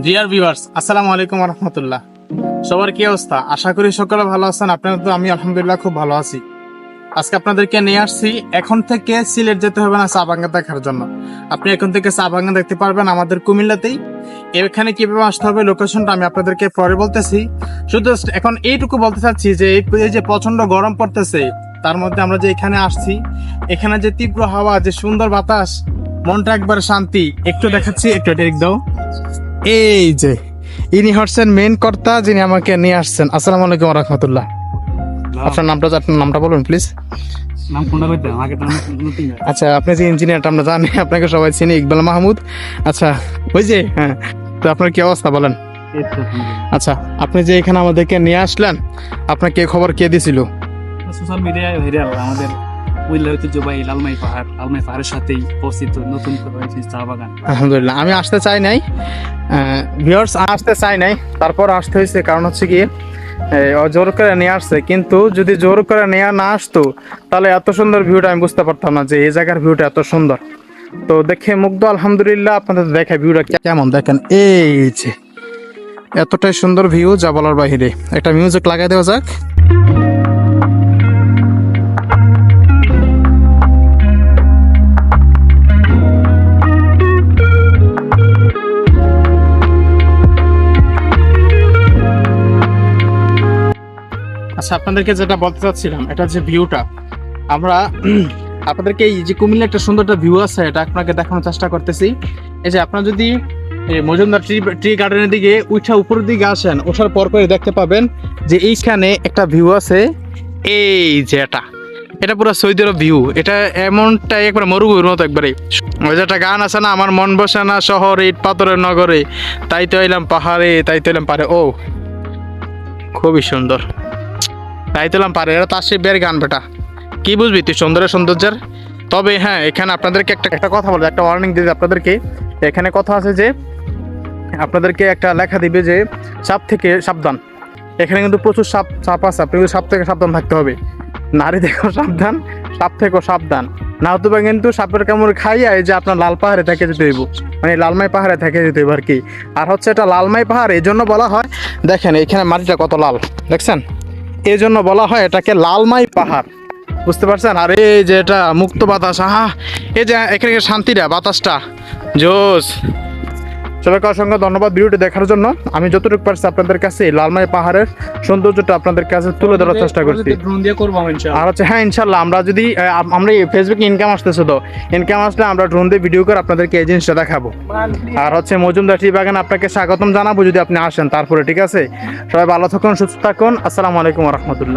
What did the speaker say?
Dear viewers, আসসালামু আলাইকুম ওয়া রাহমাতুল্লাহ। সবার কি অবস্থা? আশা করি সকলে ভালো আছেন। আপনারা তো আমি আলহামদুলিল্লাহ খুব ভালো আছি। আজকে আপনাদেরকে নিয়ে আসছি, এখন থেকে সিলেট যেতে হবে না চা বাগান দেখার জন্য। আপনি এখন থেকে চা বাগান দেখতে পারবেন আমাদের কুমিল্লাতেই। এখানে কিভাবে আসতে হবে লোকেশনটা আমি আপনাদেরকে পরে বলতেছি। শুধু এখন এইটুকু বলতে চাচ্ছি যে এই যে প্রচন্ড গরম পড়তেছে, তার মধ্যে আমরা যে এখানে আসছি, এখানে যে তীব্র হাওয়া, যে সুন্দর বাতাস, মনটা একবার শান্তি। একটু দেখাচ্ছি, একটু টেক দাও। এই যে ইনি হচ্ছেন মেন কর্তা, যিনি আমাকে নিয়ে আসছেন। আসসালামু আলাইকুম ওয়া রাহমাতুল্লাহ। আপনার নামটা বলুন প্লিজ। নাম কোনটা কইতে আমাকে তো নতুন। আচ্ছা, আপনি যে ইঞ্জিনিয়ারটা আমরা জানি, আপনাকে সবাই চিনি, ইকবাল মাহমুদ। আচ্ছা, ওই যে হ্যাঁ, তো আপনার কি অবস্থা বলেন? আচ্ছা, আপনি যে এখানে আমাদেরকে নিয়ে আসলেন, আপনাকে খবর কে দিয়েছিল? সোশ্যাল মিডিয়ায় ভাইরাল আমাদের উইলা ঐতিহ্যবাহী লালমাই পাহাড়ের সাথেই অবস্থিত নতুন চা বাগান। আলহামদুলিল্লাহ, আমি আসতে চাই নাই ভিউয়ার্স, আসতে চাই নাই, তারপর আসতে হয়েছে। কারণ হচ্ছে কি, জোর করে নিয়ে আসছে, কিন্তু যদি জোর করে নিয়ে না আসতো তাহলে এত সুন্দর ভিউটা আমি বুঝতে পারতাম না যে এই জায়গার ভিউটা এত সুন্দর। তো দেখে মুগ্ধ আলহামদুলিল্লাহ। আপনাদের দেখা ভিউটা কেমন দেখেন, এই যে এতটাই সুন্দর ভিউ যা বলার বাহিরে। একটা মিউজিক লাগাই দেওয়া যাক। আচ্ছা, আপনাদেরকে যেটা বলতে চাচ্ছিলাম, এটা যে ভিউটা আমরা আপনাদেরকে এই যে কুমিল্লা একটা সুন্দর একটা ভিউ আছে, এটা আপনাকে দেখানোর চেষ্টা করতেছি। এই যে আপনারা যদি মজুমদার ট্রি গার্ডেনের দিকে উপরের দিকে আসেন, ওঠার পর করে দেখতে পাবেন যে এইখানে একটা ভিউ আছে। এই যে এটা পুরো সৌদি আরব ভিউ। এটা এমনটাই একবার মরুভূমির মতো একবারে। ওই যে একটা গান আছে না, আমার মন বসে না শহরে ইট পাথরের নগরে, তাই তো এলাম পাহাড়ে, তাই তো এলাম পারে। ও খুবই সুন্দর, তাই তোলাম পারে। এরা তার সে বের গান বেটা, কি বুঝবি তুই সৌন্দর্যের। তবে হ্যাঁ, এখানে আপনাদেরকে একটা কথা বলবো, একটা ওয়ার্নিং দিতে আপনাদেরকে। এখানে কথা আছে যে আপনাদেরকে একটা লেখা দিবে যে সাপ থেকে সাবধান। এখানে কিন্তু প্রচুর সাপ আছে, আপনি কিন্তু সাপ থেকে সাবধান থাকতে হবে। নারী থেকেও সাবধান, সাপ থেকেও সাবধান। না হতে পারে কিন্তু সাপের কামড় খাইয়া এই যে আপনার লাল পাহাড়ে থেকে যেতে হইব, মানে লালমাই পাহাড়ে থেকে যেতে হইব আর কি। আর হচ্ছে এটা লালমাই পাহাড় এই জন্য বলা হয়, দেখেন এখানে মাটিটা কত লাল দেখছেন, এই জন্য বলা হয় এটাকে লালমাই পাহাড়, বুঝতে পারছেন? আর এই যে এটা মুক্ত বাতাস, এই যে এখানে শান্তিটা, বাতাসটা জোস। সবাইকে অসংখ্য ধন্যবাদ ভিডিওটি দেখার জন্য। আমি যতটুকু পারছি আপনাদের কাছে লালমাই পাহাড়ের সৌন্দর্যটা আপনাদের কাছে তুলে ধরার চেষ্টা করছি। ড্রোন দিয়ে করব ইনশাআল্লাহ। আর হচ্ছে হ্যাঁ, ইনশাল্লাহ আমরা যদি আমরা ফেসবুকে ইনকাম আসতেছে, তো ইনকাম আসলে আমরা ড্রোন দিয়ে ভিডিও করে আপনাদেরকে এই জিনিসটা দেখাবো। আর হচ্ছে মজুমদার টি বাগান আপনাকে স্বাগতম জানাবো যদি আপনি আসেন তারপরে, ঠিক আছে? সবাই ভালো থাকুন, সুস্থ থাকুন। আসসালামু আলাইকুম ওয়া রাহমাতুল্লাহ।